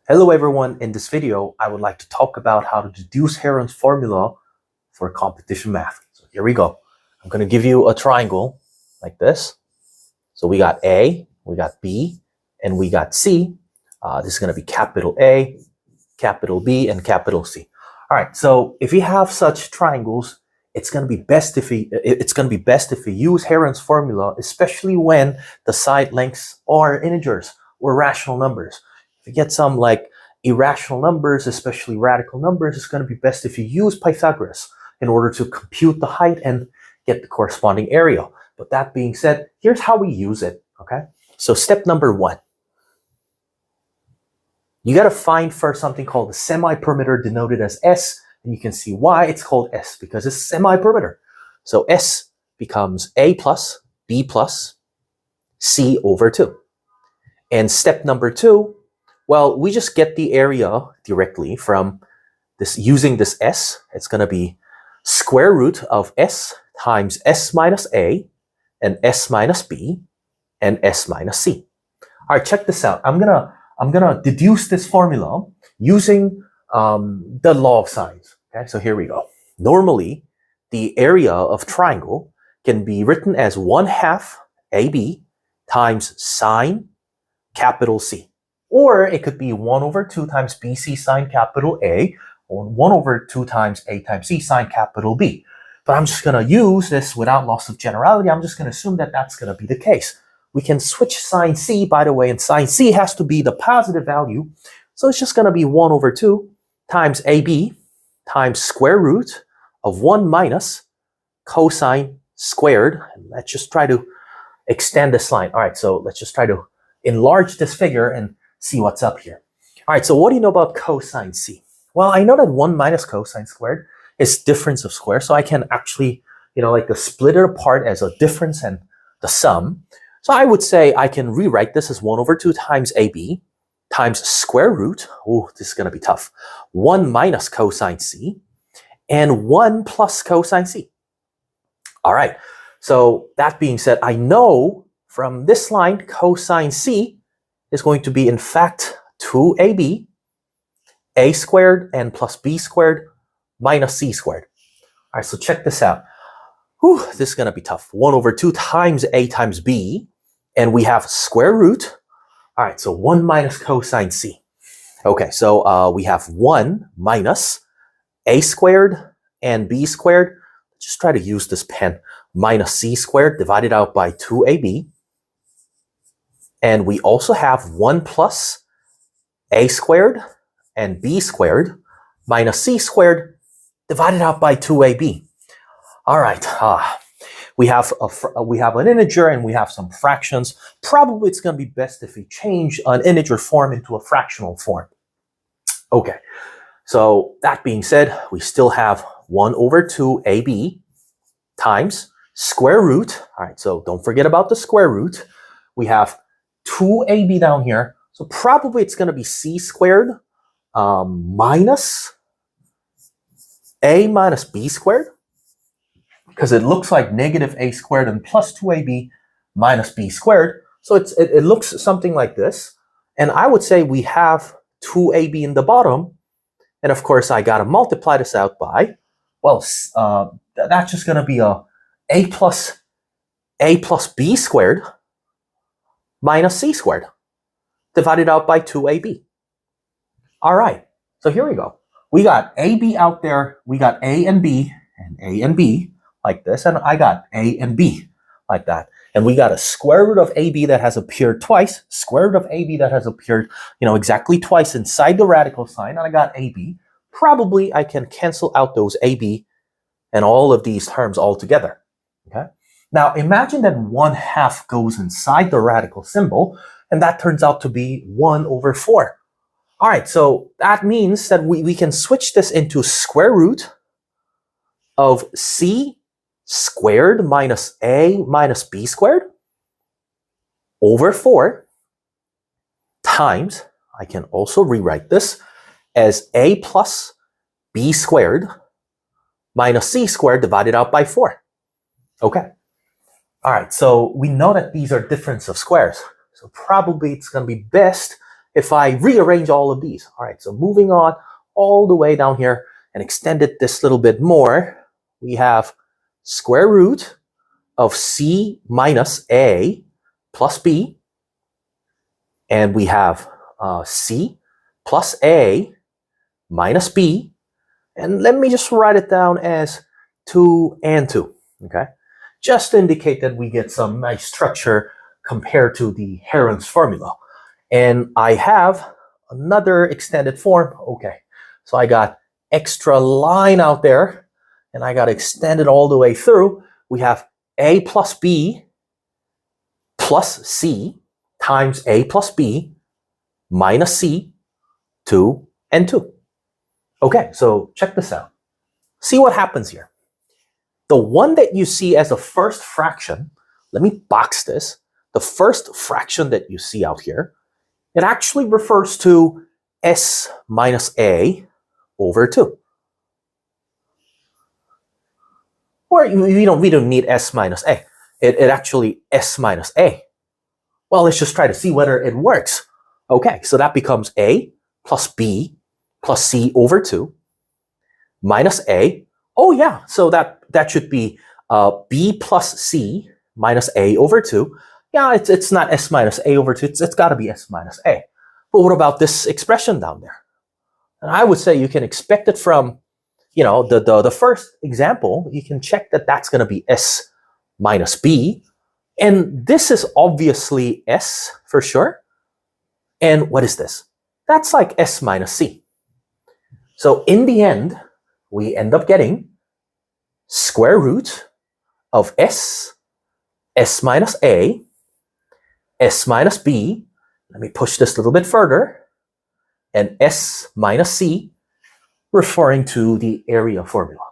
Hello everyone, in this video I would like to talk about how to deduce Heron's formula for competition math. So here we go. I'm going to give you a triangle like this. So we got A, we got B, and we got C. This is going to be capital A, capital B, and capital C. All right, so if you have such triangles, it's going to be best if we use Heron's formula, especially when the side lengths are integers or rational numbers. If you get some like irrational numbers, especially radical numbers, it's going to be best if you use Pythagoras in order to compute the height and get the corresponding area. But that being said, here's how we use it, okay? So step number one. You got to find first something called the semi-perimeter denoted as S, and you can see why it's called S, because it's semi-perimeter. So S becomes A plus B plus C over 2. And step number two, well, we just get the area directly from this using this S. It's going to be square root of S times S minus A and S minus B and S minus C. All right, check this out. I'm gonna deduce this formula using the law of sines. Okay, so here we go. Normally, the area of triangle can be written as 1/2 AB times sine capital C. Or it could be 1/2 times BC sine capital A, or 1/2 times A times C sine capital B. But I'm just going to use this without loss of generality. I'm just going to assume that that's going to be the case. We can switch sine C, by the way, and sine C has to be the positive value. So it's just going to be 1/2 times AB times square root of 1 minus cosine squared. And let's just try to extend this line. All right, so let's just try to enlarge this figure and see what's up here. All right, so what do you know about cosine C? Well, I know that 1 minus cosine squared is difference of squares, so I can actually, like split it apart as a difference and the sum. So I would say I can rewrite this as 1/2 times AB times square root, oh, this is going to be tough, 1 minus cosine C and 1 plus cosine C. All right, so that being said, I know from this line cosine C is going to be in fact 2AB, A squared and plus B squared minus C squared. All right, so check this out. Whew, this is going to be tough. 1/2 times A times B, and we have square root. All right, so 1 minus cosine C. Okay, so we have 1 minus A squared and B squared. Just try to use this pen. Minus C squared divided out by 2AB. And we also have 1 plus A squared and B squared minus C squared divided out by 2AB. All right, we have an integer and we have some fractions. Probably it's going to be best if we change an integer form into a fractional form. Okay, so that being said, we still have 1/2 AB times square root. All right, so don't forget about the square root. We have 2AB down here. So probably it's going to be C squared minus A minus B squared, because it looks like negative A squared and plus 2AB minus B squared. So it looks something like this. And I would say we have 2AB in the bottom. And of course, I got to multiply this out by, well, that's just going to be A plus B squared minus C squared divided out by 2AB. All right, so here we go. We got AB out there, we got A and B like this, and I got A and B like that. And we got a square root of AB that has appeared twice, square root of AB that has appeared, exactly twice inside the radical sign, and I got AB. Probably I can cancel out those AB and all of these terms all together, okay? Now imagine that 1/2 goes inside the radical symbol, and that turns out to be 1/4. All right, so that means that we can switch this into square root of C squared minus A minus B squared over 4 times, I can also rewrite this as A plus B squared minus C squared divided out by 4. Okay. All right, so we know that these are difference of squares. So probably it's going to be best if I rearrange all of these. All right, so moving on all the way down here and extend it this little bit more, we have square root of c minus a plus b, and we have c plus a minus b, and let me just write it down as 2 and 2, okay? Just to indicate that we get some nice structure compared to the Heron's formula. And I have another extended form. Okay, so I got extra line out there, and I got extended all the way through. We have a plus b plus c times a plus b minus c, 2 and 2. Okay, so check this out. See what happens here. The one that you see as a first fraction, let me box this. The first fraction that you see out here, it actually refers to s minus a over 2. Or we don't need s minus a. It actually s minus a. Well, let's just try to see whether it works. Okay, so that becomes a plus b plus c over 2 minus a. Oh yeah, so that should be b plus c minus a over 2. Yeah, it's not s minus a over 2. It's got to be s minus a. But what about this expression down there? And I would say you can expect it from, the first example. You can check that that's going to be s minus b. And this is obviously s for sure. And what is this? That's like s minus c. So in the end, we end up getting square root of s minus a, s minus b. Let me push this a little bit further. And s minus c, referring to the area formula.